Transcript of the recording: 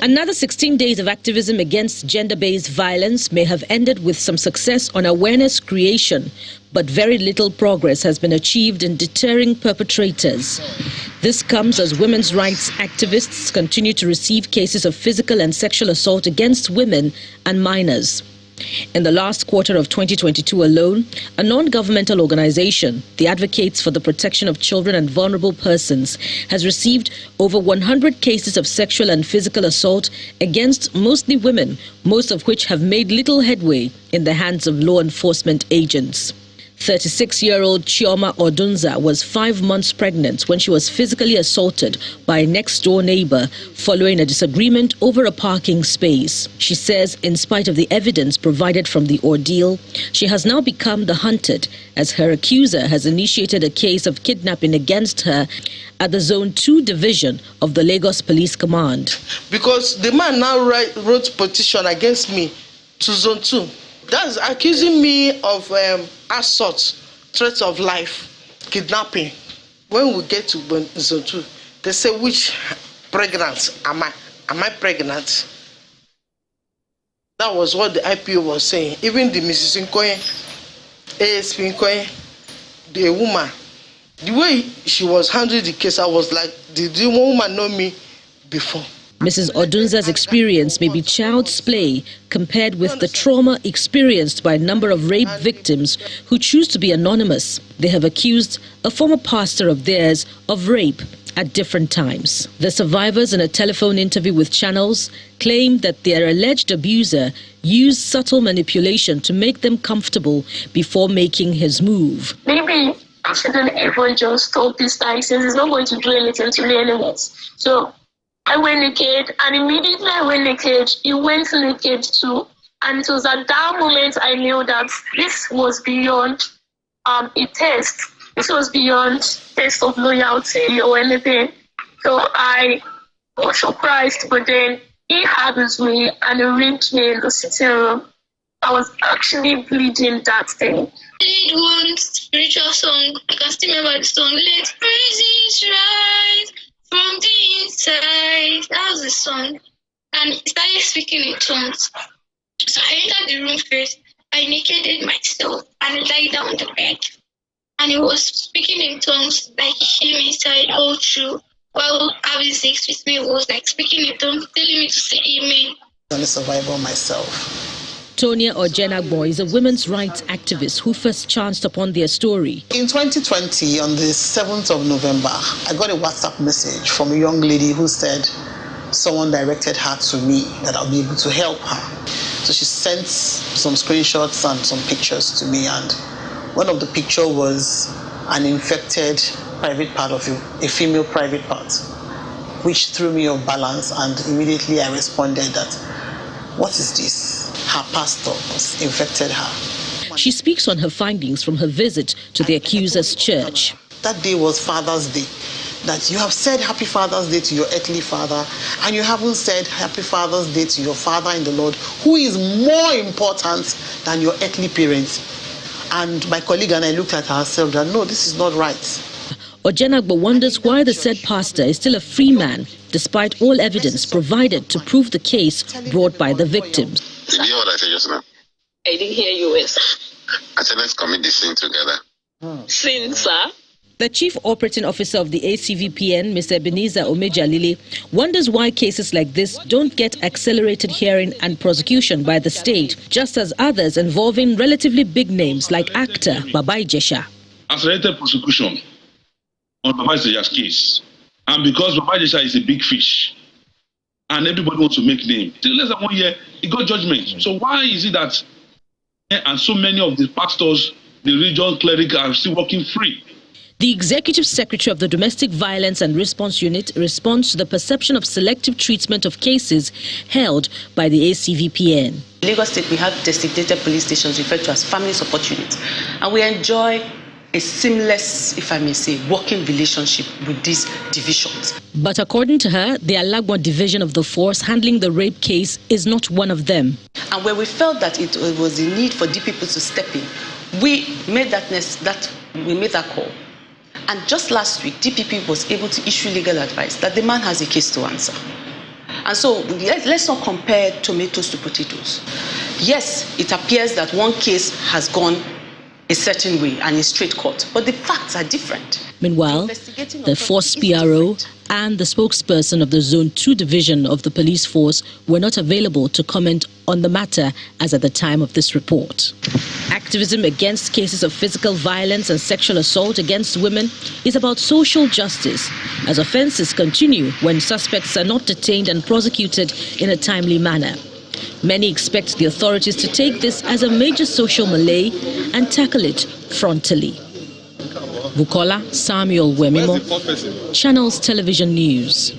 Another 16 days of activism against gender-based violence may have ended with some success on awareness creation, but very little progress has been achieved in deterring perpetrators. This comes as women's rights activists continue to receive cases of physical and sexual assault against women and minors. In the last quarter of 2022 alone, a non-governmental organization, the Advocates for the Protection of Children and Vulnerable Persons, has received over 100 cases of sexual and physical assault against mostly women, most of which have made little headway in the hands of law enforcement agents. 36-year-old Chioma Odunza was 5 months pregnant when she was physically assaulted by a next-door neighbor following a disagreement over a parking space. She says in spite of the evidence provided from the ordeal, she has now become the hunted as her accuser has initiated a case of kidnapping against her at the Zone 2 division of the Lagos Police Command. Because the man now wrote petition against me to Zone 2. That's accusing me of assault, threat of life, kidnapping. When we get to Zone 2, they say, which pregnant am I? Am I pregnant? That was what the IPO was saying. Even the Mrs. Nkoye, ASP Nkoye, the woman, the way she was handling the case, I was like, did the woman know me before? Mrs. Odunza's experience may be child's play compared with the trauma experienced by a number of rape victims who choose to be anonymous. They have accused a former pastor of theirs of rape at different times. The survivors, in a telephone interview with Channels, claimed that their alleged abuser used subtle manipulation to make them comfortable before making his move. Maybe I shouldn't even just stop this time since it's not going to do anything to me anyways. So I went naked, and immediately I went naked, he went naked too. And it was at that moment I knew that this was beyond a test. This was beyond test of loyalty or anything. So I was surprised, but then he had his way and he raped me in the sitting room. I was actually bleeding that day. I did one spiritual song. I can still remember the song. Let praises rise from the inside. That was the song. And he started speaking in tongues. So I entered the room first. I nakeded myself and lied down on the bed. And he was speaking in tongues like he came inside all through. While having sex with me, was like speaking in tongues, telling me to say amen. I'm a survivor myself. Tonia Ojenagbo is a women's rights activist who first chanced upon their story. In 2020, on the 7th of November, I got a WhatsApp message from a young lady who said someone directed her to me, that I'll be able to help her. So she sent some screenshots and some pictures to me, and one of the pictures was an infected private part of a female private part, which threw me off balance, and immediately I responded that, what is this? Her pastor was infected her. She speaks on her findings from her visit to the accuser's church. That day was Father's Day. That you have said Happy Father's Day to your earthly father, and you haven't said Happy Father's Day to your father in the Lord, who is more important than your earthly parents. And my colleague and I looked at ourselves and no, this is not right. Ojenagbo wonders why the said pastor is still a free man, despite all evidence provided to prove the case brought by the victims. Did you hear what I said just now? I didn't hear you, yes. I said let's commit this sin together. Sin, sir? The chief operating officer of the ACVPN, Mr. Ebenezer Omejalile, wonders why cases like this don't get accelerated hearing and prosecution by the state, just as others involving relatively big names like actor Baba Ijesha. Accelerated prosecution on Baba Ijesha's case. And because Baba Ijesha is a big fish, and everybody wants to make name, till less than 1 year, he got judgment. So why is it that and so many of the pastors, the religious clerics are still working free? The Executive Secretary of the Domestic Violence and Response Unit responds to the perception of selective treatment of cases held by the ACVPN. In Lagos State, we have designated police stations referred to as family support units, and we enjoy a seamless, if I may say, working relationship with these divisions. But according to her, the Alagbon division of the force handling the rape case is not one of them. And where we felt that it was the need for DPP to step in, we made that call. And just last week, DPP was able to issue legal advice that the man has a case to answer. And so let's not compare tomatoes to potatoes. Yes, it appears that one case has gone a certain way and is straight court, but the facts are different. Meanwhile, the force PRO and the spokesperson of the Zone 2 division of the police force were not available to comment on the matter as at the time of this report. Activism against cases of physical violence and sexual assault against women is about social justice, as offences continue when suspects are not detained and prosecuted in a timely manner. Many expect the authorities to take this as a major social melee and tackle it frontally. Bukola Samuel Wemimo, Channels Television News.